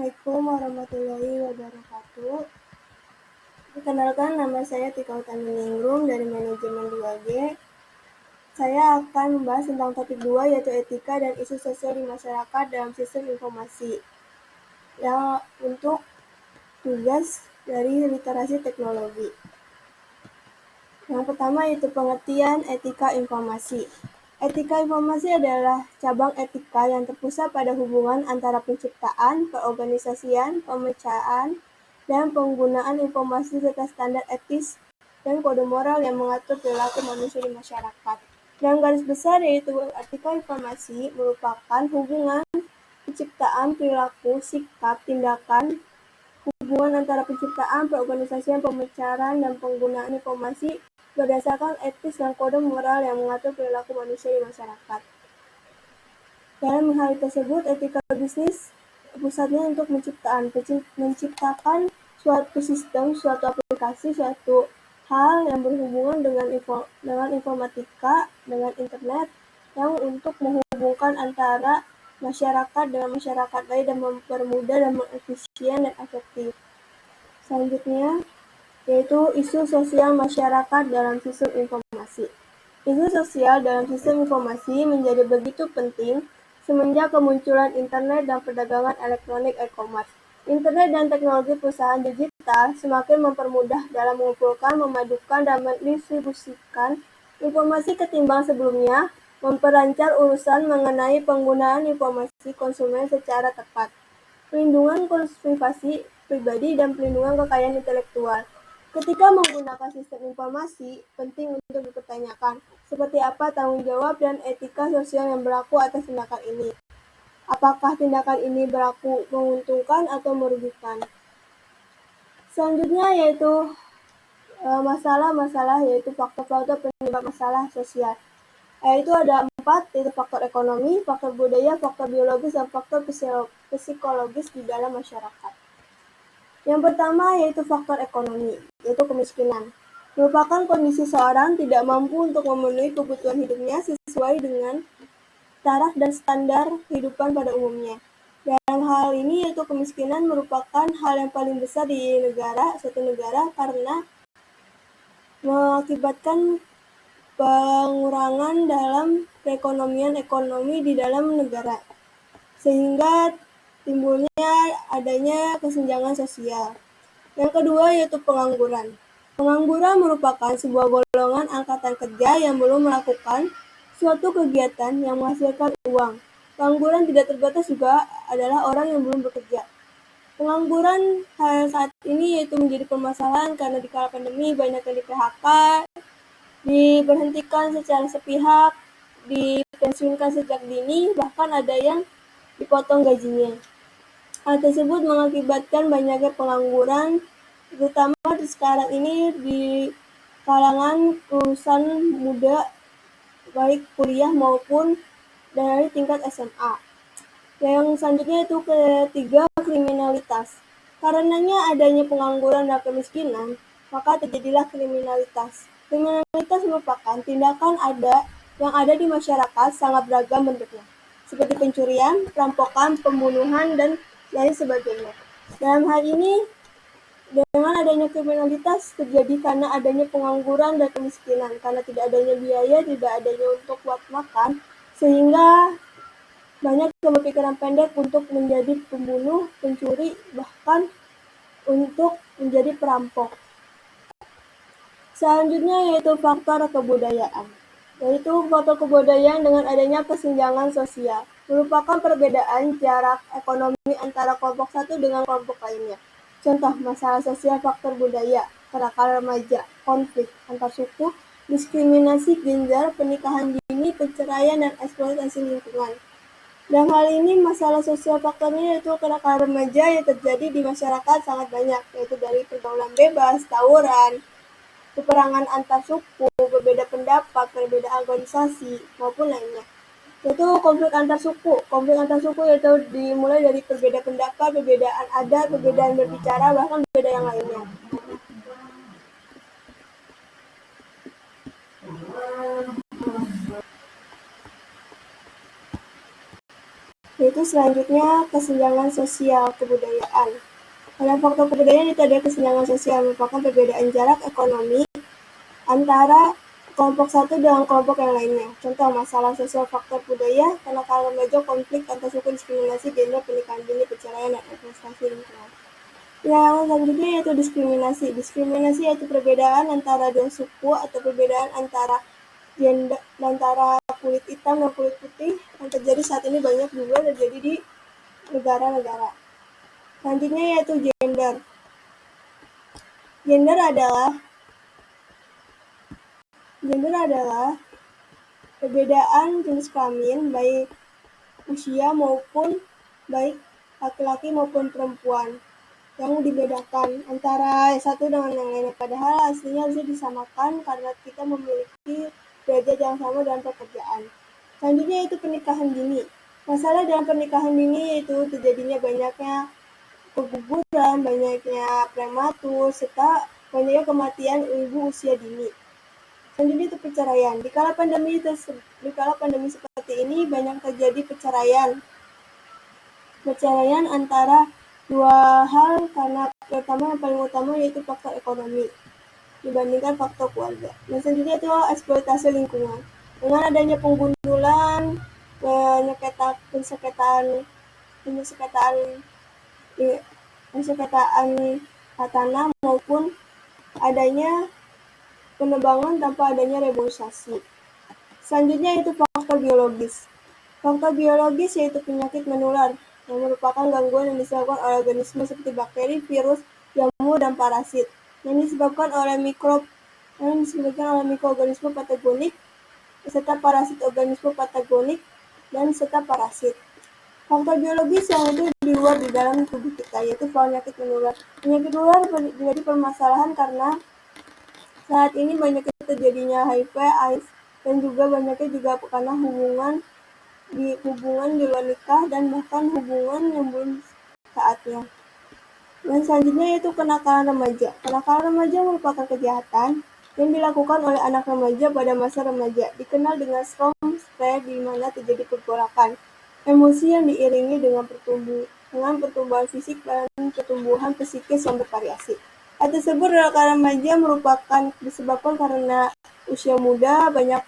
Assalamualaikum warahmatullahi wabarakatuh. Perkenalkan, nama saya Tika Utami Ningrum dari Manajemen 2G. Saya akan membahas tentang topik 2, yaitu etika dan isu sosial di masyarakat dalam sistem informasi. Untuk tugas dari literasi teknologi. Yang pertama yaitu pengertian etika informasi. Etika informasi adalah cabang etika yang terpusat pada hubungan antara penciptaan, perorganisasian, pemecahan, dan penggunaan informasi serta standar etis dan kode moral yang mengatur perilaku manusia di masyarakat. Dalam garis besar yaitu etika informasi merupakan hubungan penciptaan, perilaku, sikap, tindakan, hubungan antara penciptaan, perorganisasian, pemecahan, dan penggunaan informasi berdasarkan etis dan kode moral yang mengatur perilaku manusia di masyarakat. Dalam hal tersebut, etika bisnis pusatnya untuk menciptakan suatu sistem, suatu aplikasi, suatu hal yang berhubungan dengan informatika, dengan internet, yang untuk menghubungkan antara masyarakat dengan masyarakat lain dan mempermudah dan mengefisien dan efektif. Selanjutnya, yaitu isu sosial masyarakat dalam sistem informasi. Isu sosial dalam sistem informasi menjadi begitu penting semenjak kemunculan internet dan perdagangan elektronik e-commerce. Internet dan teknologi perusahaan digital semakin mempermudah dalam mengumpulkan, memadukan, dan mendistribusikan informasi ketimbang sebelumnya, memperlancar urusan mengenai penggunaan informasi konsumen secara tepat, pelindungan privasi pribadi, dan pelindungan kekayaan intelektual. Ketika menggunakan sistem informasi, penting untuk dipertanyakan seperti apa tanggung jawab dan etika sosial yang berlaku atas tindakan ini. Apakah tindakan ini berlaku menguntungkan atau merugikan? Selanjutnya yaitu masalah-masalah, yaitu faktor-faktor penyebab masalah sosial. Yaitu ada 4, yaitu faktor ekonomi, faktor budaya, faktor biologis, dan faktor psikologis di dalam masyarakat. Yang pertama yaitu faktor ekonomi, yaitu kemiskinan. Merupakan kondisi seorang tidak mampu untuk memenuhi kebutuhan hidupnya sesuai dengan taraf dan standar kehidupan pada umumnya. Dalam hal ini yaitu kemiskinan merupakan hal yang paling besar di suatu negara karena mengakibatkan pengurangan dalam perekonomian ekonomi di dalam negara, sehingga timbulnya adanya kesenjangan sosial. Yang kedua yaitu pengangguran. Pengangguran merupakan sebuah golongan angkatan kerja yang belum melakukan suatu kegiatan yang menghasilkan uang. Pengangguran tidak terbatas juga adalah orang yang belum bekerja. Pengangguran saat ini yaitu menjadi permasalahan karena di kala pandemi banyak yang di-PHK, diberhentikan secara sepihak, dipensiunkan sejak dini, bahkan ada yang dipotong gajinya. Hal tersebut mengakibatkan banyaknya pengangguran, terutama sekarang ini di kalangan lulusan muda, baik kuliah maupun dari tingkat SMA. Yang selanjutnya itu ketiga, kriminalitas. Karenanya adanya pengangguran dan kemiskinan, maka terjadilah kriminalitas. Kriminalitas merupakan tindakan yang ada di masyarakat sangat beragam bentuknya, seperti pencurian, perampokan, pembunuhan, dan lain sebagainya. Dalam hal ini, dengan adanya kriminalitas terjadi karena adanya pengangguran dan kemiskinan, karena tidak adanya biaya, tidak adanya untuk buat makan, sehingga banyak yang berpikiran pendek untuk menjadi pembunuh, pencuri, bahkan untuk menjadi perampok. Selanjutnya yaitu faktor kebudayaan. Yaitu faktor kebudayaan dengan adanya kesenjangan sosial, merupakan perbedaan jarak ekonomi antara kelompok satu dengan kelompok lainnya. Contoh masalah sosial faktor budaya, kenakalan remaja, konflik antar suku, diskriminasi gender, pernikahan dini, perceraian, dan eksploitasi lingkungan. Dalam hal ini masalah sosial faktornya yaitu kenakalan remaja yang terjadi di masyarakat sangat banyak, yaitu dari pergaulan bebas, tawuran, peperangan antar suku, berbeda pendapat, perbedaan organisasi, maupun lainnya. Yaitu konflik antar suku. Konflik antar suku yaitu dimulai dari perbedaan pendapat, perbedaan adat, perbedaan berbicara, bahkan berbeda yang lainnya. Yaitu selanjutnya kesenjangan sosial kebudayaan. Pada faktor kebudayaan itu ada kesenjangan sosial, merupakan perbedaan jarak ekonomi antara kelompok satu dengan kelompok yang lainnya. Contoh masalah sosial faktor budaya, kenakalan remaja, konflik antar suku, diskriminasi, gender, pernikahan dini, perceraian, dan investasi lingkungan. Yang selanjutnya yaitu diskriminasi. Diskriminasi yaitu perbedaan antara dua suku atau perbedaan antara gender, antara kulit hitam dan kulit putih yang terjadi saat ini banyak juga terjadi di negara-negara. Selanjutnya yaitu gender. Gender adalah perbedaan jenis kelamin baik usia maupun baik laki-laki maupun perempuan yang dibedakan antara satu dengan yang lainnya, padahal aslinya harusnya disamakan karena kita memiliki derajat yang sama dalam pekerjaan. Selanjutnya itu pernikahan dini. Masalah dalam pernikahan dini yaitu terjadinya banyaknya keguguran, banyaknya prematur, serta banyaknya kematian ibu usia dini. Selanjutnya itu perceraian. Di kala pandemi seperti ini banyak terjadi perceraian antara dua hal karena pertama yang paling utama yaitu faktor ekonomi dibandingkan faktor keluarga. Dan selanjutnya itu eksploitasi lingkungan. Dengan adanya penggundulan, penyengketaan tanah maupun adanya penebangan tanpa adanya reboisasi. Selanjutnya itu faktor biologis. Faktor biologis yaitu penyakit menular yang merupakan gangguan yang disebabkan oleh organisme seperti bakteri, virus, jamur, dan parasit yang disebabkan oleh mikroorganisme patogenik serta parasit organisme patogenik dan serta parasit. Faktor biologis yang itu di luar di dalam tubuh kita yaitu penyakit menular. Penyakit menular menjadi permasalahan karena saat ini banyak terjadinya HIV, AIDS, dan juga banyaknya juga karena hubungan di luar nikah dan bahkan hubungan yang belum saatnya. Dan selanjutnya yaitu kenakalan remaja. Kenakalan remaja merupakan kejahatan yang dilakukan oleh anak remaja pada masa remaja, dikenal dengan storm spread di mana terjadi pergolakan emosi yang diiringi dengan pertumbuhan fisik dan pertumbuhan psikis yang bervariasi. Hal tersebut kenakalan remaja merupakan disebabkan karena usia muda, banyak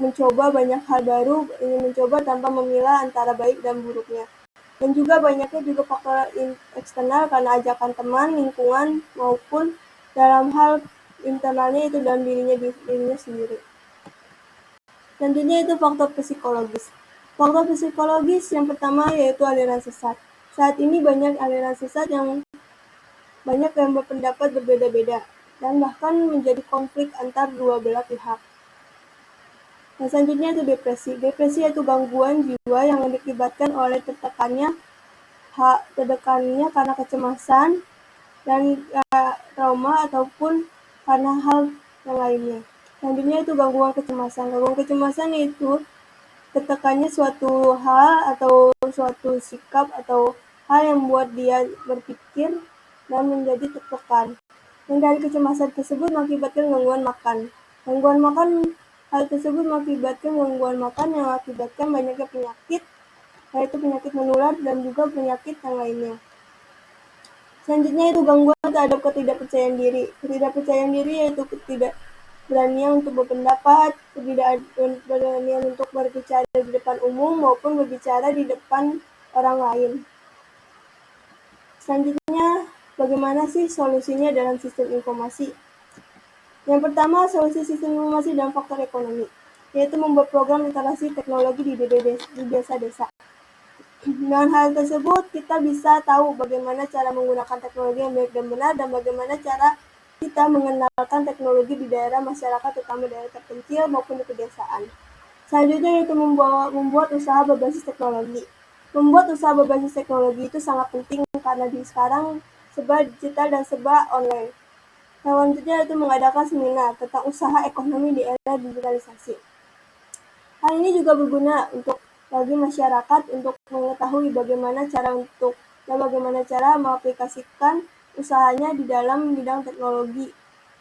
mencoba banyak hal baru, ingin mencoba tanpa memilah antara baik dan buruknya. Dan juga banyaknya juga faktor eksternal karena ajakan teman, lingkungan, maupun dalam hal internalnya itu dalam dirinya sendiri. Selanjutnya itu faktor psikologis. Faktor psikologis yang pertama yaitu aliran sesat. Saat ini banyak aliran sesat yang banyak yang berpendapat berbeda-beda dan bahkan menjadi konflik antar dua belah pihak. Dan selanjutnya itu depresi. Depresi yaitu gangguan jiwa yang diakibatkan oleh tertekannya karena kecemasan dan trauma ataupun karena hal yang lainnya. Selanjutnya itu gangguan kecemasan. Gangguan kecemasan itu tertekannya suatu hal atau suatu sikap atau hal yang membuat dia berpikir dan menjadi tertekan. Dan dari kecemasan tersebut mengakibatkan gangguan makan. Hal tersebut mengakibatkan gangguan makan yang mengakibatkan banyaknya penyakit, yaitu penyakit menular dan juga penyakit yang lainnya. Selanjutnya itu gangguan terhadap ketidakpercayaan diri. Ketidakpercayaan diri yaitu ketidakberanian untuk berpendapat, ketidakberanian untuk berbicara di depan umum maupun berbicara di depan orang lain. Selanjutnya, bagaimana sih solusinya dalam sistem informasi? Yang pertama, solusi sistem informasi dan faktor ekonomi, yaitu membuat program literasi teknologi di desa-desa. Dengan hal tersebut, kita bisa tahu bagaimana cara menggunakan teknologi yang baik dan benar dan bagaimana cara kita mengenalkan teknologi di daerah masyarakat, terutama daerah terpencil maupun di pedesaan. Selanjutnya yaitu membuat usaha berbasis teknologi. Membuat usaha berbasis teknologi itu sangat penting karena di sekarang serba digital dan serba online. Selanjutnya itu mengadakan seminar tentang usaha ekonomi di era digitalisasi. Hal ini juga berguna bagi masyarakat untuk mengetahui bagaimana cara mengaplikasikan usahanya di dalam bidang teknologi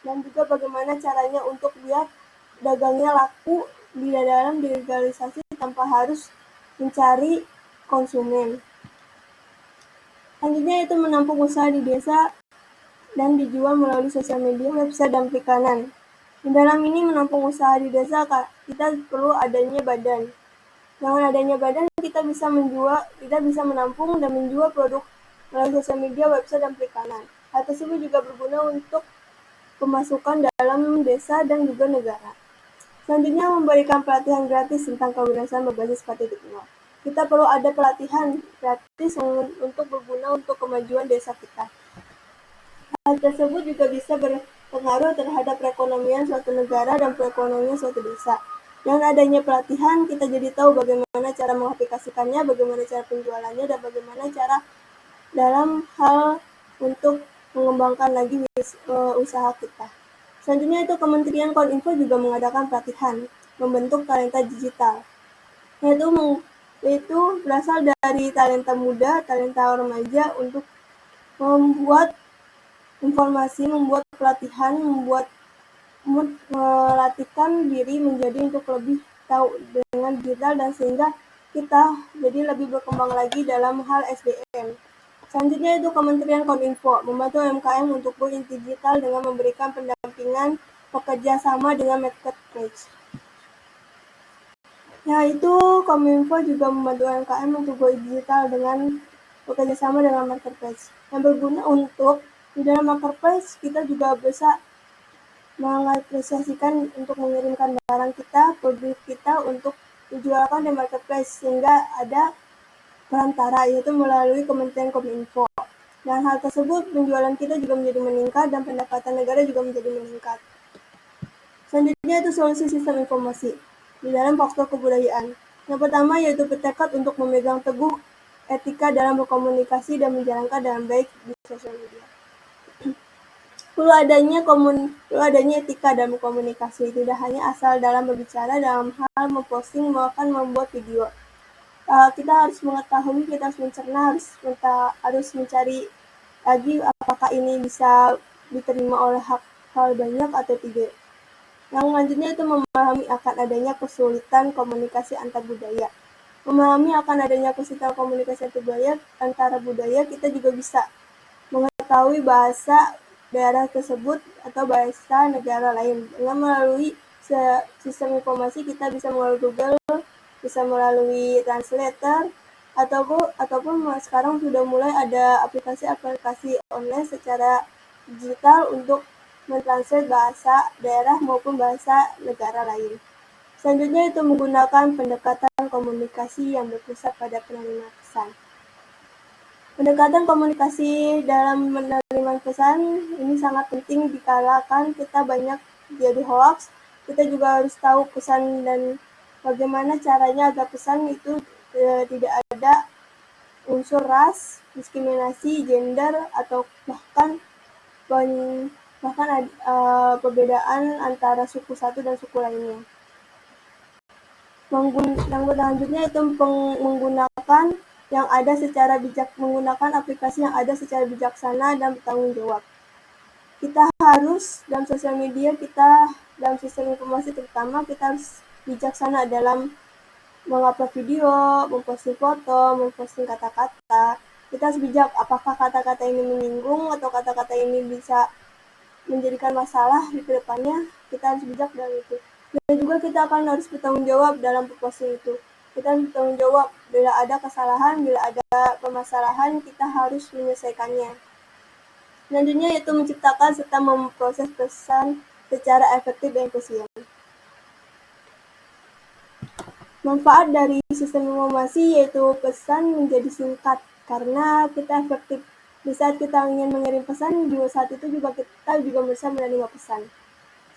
dan juga bagaimana caranya untuk biar dagangnya laku di dalam digitalisasi tanpa harus mencari konsumen. Selanjutnya itu menampung usaha di desa dan dijual melalui sosial media, website, dan perikanan. Di dalam ini menampung usaha di desa, kita perlu adanya badan. Dengan adanya badan, kita bisa menampung dan menjual produk melalui sosial media, website, dan perikanan. Hal tersebut juga berguna untuk pemasukan dalam desa dan juga negara. Selanjutnya, memberikan pelatihan gratis tentang kewirausahaan berbasis 4.0. Kita perlu ada pelatihan gratis untuk berguna untuk kemajuan desa kita. Hal tersebut juga bisa berpengaruh terhadap perekonomian suatu negara dan perekonomian suatu desa. Dengan adanya pelatihan, kita jadi tahu bagaimana cara mengaplikasikannya, bagaimana cara penjualannya, dan bagaimana cara dalam hal untuk mengembangkan lagi usaha kita. Selanjutnya itu Kementerian Kominfo juga mengadakan pelatihan membentuk talenta digital, yaitu berasal dari talenta muda, talenta remaja untuk membuat informasi, membuat pelatihan, melatihkan diri menjadi untuk lebih tahu dengan digital dan sehingga kita jadi lebih berkembang lagi dalam hal SDM. Selanjutnya itu Kementerian Kominfo membantu UMKM untuk go digital dengan memberikan pendampingan bekerja sama dengan marketplace. Yaitu Kominfo juga membantu UMKM untuk go digital dengan bekerja sama dengan marketplace. Yang berguna untuk di dalam marketplace kita juga bisa mengapresiasikan untuk mengirimkan barang kita, produk kita untuk dijualkan di marketplace sehingga ada perantara yaitu melalui Kementerian Kominfo. Dan hal tersebut penjualan kita juga menjadi meningkat dan pendapatan negara juga menjadi meningkat. Selanjutnya itu solusi sistem informasi di dalam faktor kebudayaan. Yang pertama yaitu bertekad untuk memegang teguh etika dalam berkomunikasi dan menjalankan dengan baik di sosial media. Perlu adanya etika dalam komunikasi, tidak hanya asal dalam berbicara dalam hal memposting maupun membuat video. Kita harus mengetahui, kita harus mencerna, harus mencari lagi apakah ini bisa diterima oleh hal banyak atau tidak. Yang selanjutnya itu memahami akan adanya kesulitan komunikasi antar budaya. Memahami akan adanya kesulitan komunikasi antara budaya, kita juga bisa mengetahui bahasa daerah tersebut atau bahasa negara lain. Dengan melalui sistem informasi kita bisa melalui Google, bisa melalui translator, ataupun sekarang sudah mulai ada aplikasi-aplikasi online secara digital untuk mentranslate bahasa daerah maupun bahasa negara lain. Selanjutnya itu menggunakan pendekatan komunikasi yang berpusat pada penerima pesan. Pendekatan komunikasi dalam menerima pesan ini sangat penting dikarenakan kita banyak jadi hoax. Kita juga harus tahu pesan dan bagaimana caranya agar pesan itu tidak ada unsur ras, diskriminasi, gender, atau bahkan perbedaan antara suku satu dan suku lainnya. Yang selanjutnya itu menggunakan yang ada secara menggunakan aplikasi yang ada secara bijaksana dan bertanggung jawab. Kita harus dalam sosial media dalam sistem informasi terutama kita harus bijaksana dalam mengupload video, memposting foto, memposting kata-kata. Kita harus bijak apakah kata-kata ini menyinggung atau kata-kata ini bisa menjadikan masalah di kedepannya. Kita harus bijak dalam itu. Dan juga kita akan harus bertanggung jawab dalam posting itu. Kita harus bertanggung jawab bila ada kesalahan, bila ada permasalahan, kita harus menyelesaikannya. Selanjutnya yaitu menciptakan serta memproses pesan secara efektif dan efisien. Manfaat dari sistem informasi yaitu pesan menjadi singkat karena kita efektif. Di saat kita ingin mengirim pesan, di saat itu juga kita juga bisa menerima pesan.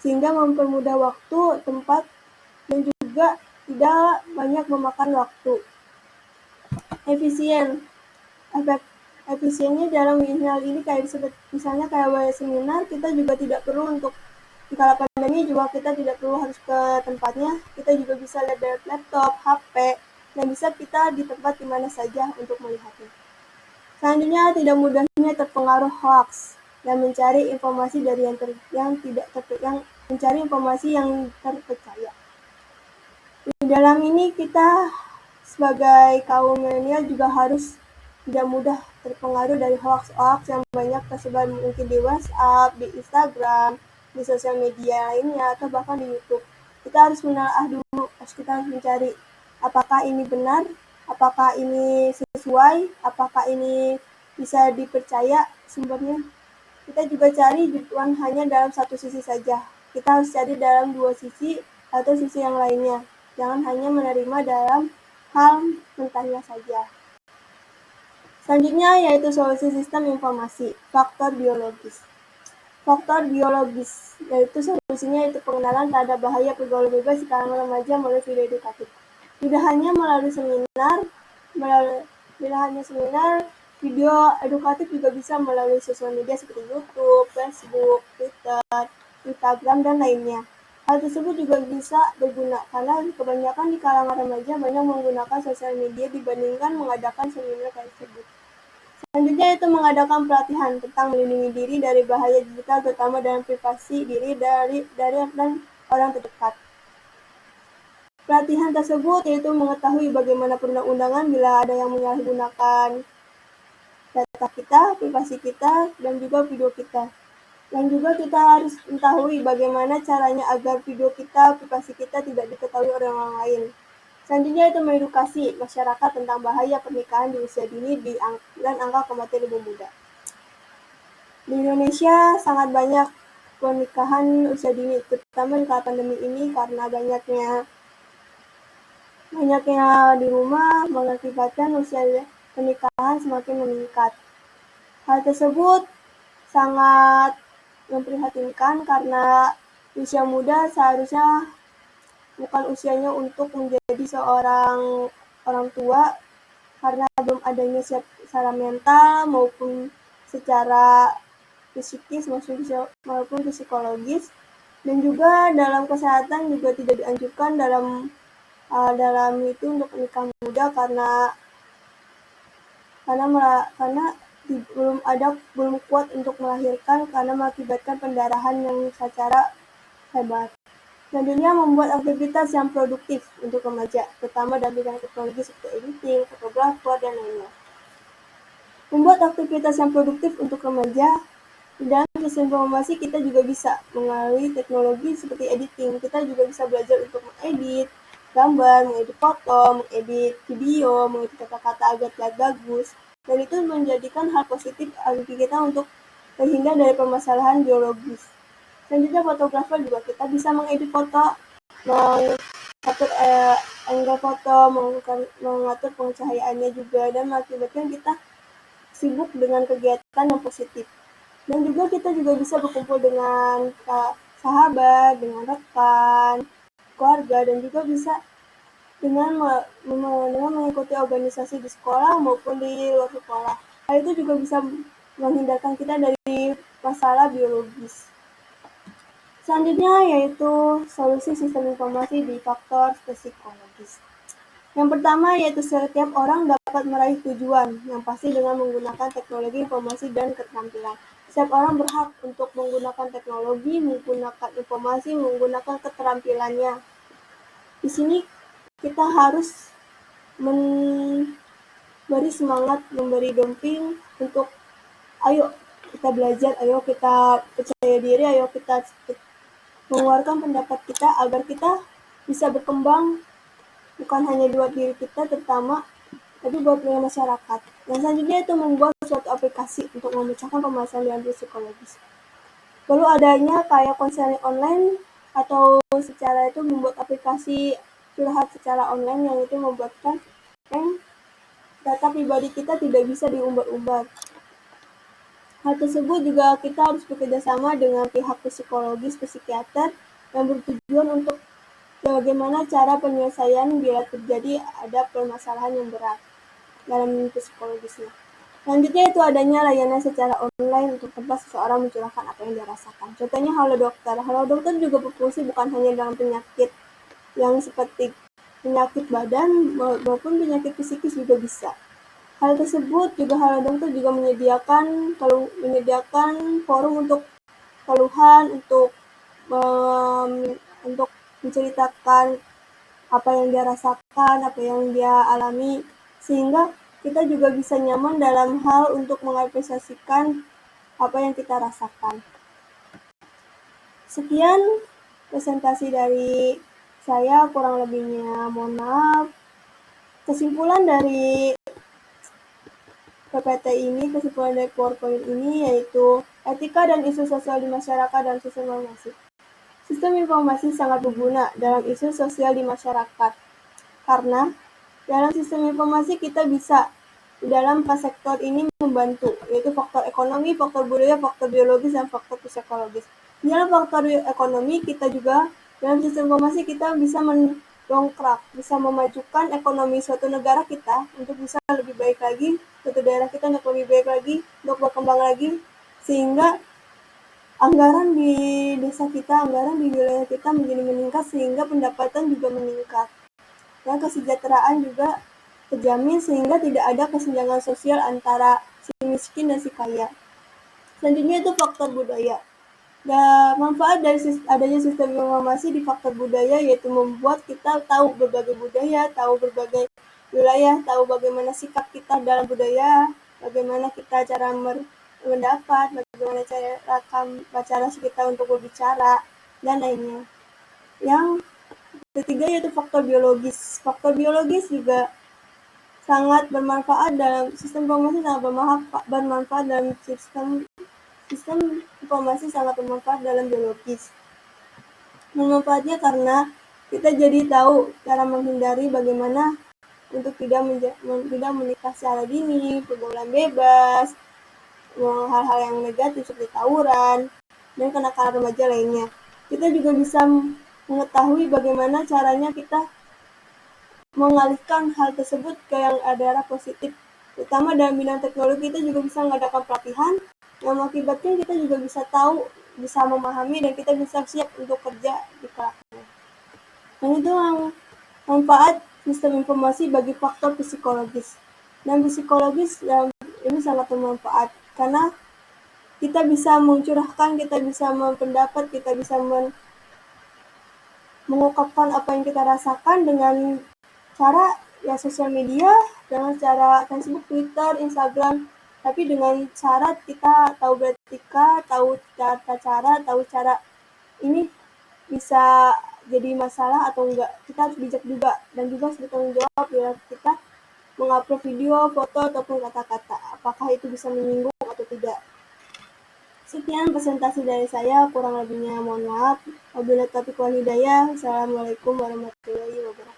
Sehingga mempermudah waktu, tempat, dan juga tidak banyak memakan waktu. Efisiennya dalam hal ini misalnya kayak seminar, kita juga tidak perlu untuk di kala pandemi juga kita tidak perlu harus ke tempatnya, kita juga bisa lihat dari laptop, HP, dan bisa kita di tempat di mana saja untuk melihatnya. Selanjutnya, tidak mudahnya terpengaruh hoax dan mencari informasi dari mencari informasi yang terpercaya. Di dalam ini kita sebagai kaum milenial juga harus tidak mudah terpengaruh dari hoax-hoax yang banyak tersebar mungkin di WhatsApp, di Instagram, di sosial media lainnya, atau bahkan di YouTube. Kita harus menelaah dulu, kita harus mencari apakah ini benar, apakah ini sesuai, apakah ini bisa dipercaya sumbernya. Kita juga cari bukan hanya dalam satu sisi saja. Kita harus cari dalam dua sisi atau sisi yang lainnya. Jangan hanya menerima dalam hal mentahnya saja. Selanjutnya yaitu solusi sistem informasi, faktor biologis. Faktor biologis, yaitu solusinya itu pengenalan terhadap bahaya pergaulan bebas di kalangan remaja melalui video edukatif. Tidak hanya melalui seminar, video edukatif juga bisa melalui sosial media seperti YouTube, Facebook, Twitter, Instagram, dan lainnya. Hal tersebut juga bisa berguna karena kebanyakan di kalangan remaja banyak menggunakan sosial media dibandingkan mengadakan seminar tersebut. Selanjutnya itu mengadakan pelatihan tentang melindungi diri dari bahaya digital, terutama dalam privasi diri dari dan orang terdekat. Pelatihan tersebut yaitu mengetahui bagaimana perundang-undangan bila ada yang menyalahgunakan data kita, privasi kita, dan juga video kita. Dan juga kita harus mengetahui bagaimana caranya agar video kita, privasi kita tidak diketahui oleh orang lain. Selanjutnya itu mengedukasi masyarakat tentang bahaya pernikahan di usia dini dan angka kematian ibu muda. Di Indonesia sangat banyak pernikahan usia dini, terutama di kala pandemi ini karena banyaknya di rumah mengakibatkan usia pernikahan semakin meningkat. Hal tersebut sangat memprihatinkan karena usia muda seharusnya bukan usianya untuk menjadi seorang orang tua karena belum adanya secara mental maupun secara psikis maupun psikologis, dan juga dalam kesehatan juga tidak dianjurkan dalam itu untuk menikah muda karena belum kuat untuk melahirkan karena mengakibatkan pendarahan yang secara hebat. Selanjutnya membuat aktivitas yang produktif untuk remaja, terutama dalam bidang teknologi seperti editing, fotografer, dan lainnya. Membuat aktivitas yang produktif untuk remaja, di dalam sistem informasi kita juga bisa melalui teknologi seperti editing. Kita juga bisa belajar untuk mengedit gambar, mengedit foto, mengedit video, mengedit kata-kata agar terlihat bagus. Dan itu menjadikan hal positif bagi kita untuk terhindar dari permasalahan biologis. Selanjutnya fotografer juga kita bisa mengedit foto, mengatur angle foto, mengatur pencahayaannya juga, dan mengakibatkan kita sibuk dengan kegiatan yang positif. Dan juga kita juga bisa berkumpul dengan sahabat, dengan rekan, keluarga, dan juga bisa dengan mengikuti organisasi di sekolah maupun di luar sekolah. Hal itu juga bisa menghindarkan kita dari masalah biologis. Selanjutnya yaitu solusi sistem informasi di faktor psikologis. Yang pertama yaitu setiap orang dapat meraih tujuan yang pasti dengan menggunakan teknologi informasi dan keterampilan. Setiap orang berhak untuk menggunakan teknologi, menggunakan informasi, menggunakan keterampilannya. Di sini kita harus memberi semangat, memberi doping untuk ayo kita belajar, ayo kita percaya diri, ayo kita mengeluarkan pendapat kita agar kita bisa berkembang bukan hanya buat diri kita terutama, tapi buat masyarakat. Dan selanjutnya itu membuat suatu aplikasi untuk memecahkan permasalahan psikologis. Perlu adanya kayak konseling online atau secara itu membuat aplikasi curhat secara online yang itu membuatkan data pribadi kita tidak bisa diumbar-umbar. Hal tersebut juga kita harus bekerja sama dengan pihak psikologis, psikiater yang bertujuan untuk bagaimana cara penyelesaian bila terjadi ada permasalahan yang berat dalam psikologisnya. Selanjutnya itu adanya layanan secara online untuk tempat seseorang mencurahkan apa yang dia rasakan. Contohnya Halo Dokter. Halo Dokter juga berfungsi bukan hanya dalam penyakit yang seperti penyakit badan maupun penyakit psikis juga bisa. Hal tersebut juga Halo Dokter juga menyediakan forum untuk keluhan, untuk menceritakan apa yang dia rasakan rasakan, apa yang dia alami, sehingga kita juga bisa nyaman dalam hal untuk mengapresiasikan apa yang kita rasakan. Sekian presentasi dari saya, kurang lebihnya mohon maaf. Kesimpulan dari PPT ini, kesimpulan dari PowerPoint ini yaitu etika dan isu sosial di masyarakat dan sistem informasi. Sistem informasi sangat berguna dalam isu sosial di masyarakat, karena dalam sistem informasi kita bisa di dalam 4 sektor ini membantu, yaitu faktor ekonomi, faktor budaya, faktor biologis, dan faktor psikologis. Di dalam faktor ekonomi kita juga, dalam sistem informasi kita bisa mendongkrak, bisa memajukan ekonomi suatu negara kita untuk bisa lebih baik lagi, suatu daerah kita untuk lebih baik lagi, untuk berkembang lagi, sehingga anggaran di desa kita, anggaran di wilayah kita menjadi meningkat, sehingga pendapatan juga meningkat. Dan kesejahteraan juga terjamin sehingga tidak ada kesenjangan sosial antara si miskin dan si kaya. Selanjutnya itu faktor budaya. Dan manfaat dari adanya sistem informasi di faktor budaya yaitu membuat kita tahu berbagai budaya, tahu berbagai wilayah, tahu bagaimana sikap kita dalam budaya, bagaimana kita cara mendapat, bagaimana cara kita untuk berbicara, dan lainnya. Yang ketiga yaitu faktor biologis. Faktor biologis juga sangat bermanfaat dalam sistem informasi, sangat bermanfaat dalam sistem informasi, sangat bermanfaat dalam biologis. Bermanfaatnya karena kita jadi tahu cara menghindari bagaimana untuk tidak menikah secara dini, pergaulan bebas, hal-hal yang negatif seperti tawuran, dan kenakalan remaja lainnya. Kita juga bisa mengetahui bagaimana caranya kita mengalihkan hal tersebut ke yang ada positif. Terutama dalam bidang teknologi, kita juga bisa mengadakan pelatihan yang mengakibatkan kita juga bisa tahu, bisa memahami, dan kita bisa siap untuk kerja di pelatihan. Dan itu manfaat sistem informasi bagi faktor psikologis. Dan psikologis ini sangat bermanfaat karena kita bisa mencurahkan, kita bisa mempendapat, kita bisa mengungkapkan apa yang kita rasakan dengan cara ya sosial media, dengan cara Facebook, Twitter, Instagram, tapi dengan cara kita tahu beretika, tahu tata cara, tahu cara ini bisa jadi masalah atau enggak. Kita harus bijak juga dan juga harus bertanggung jawab bila kita mengupload video, foto, ataupun kata-kata. Apakah itu bisa menyinggung atau tidak. Sekian presentasi dari saya, kurang lebihnya mohon maaf. Wabillahi taufiq wal hidayah. Assalamualaikum warahmatullahi wabarakatuh.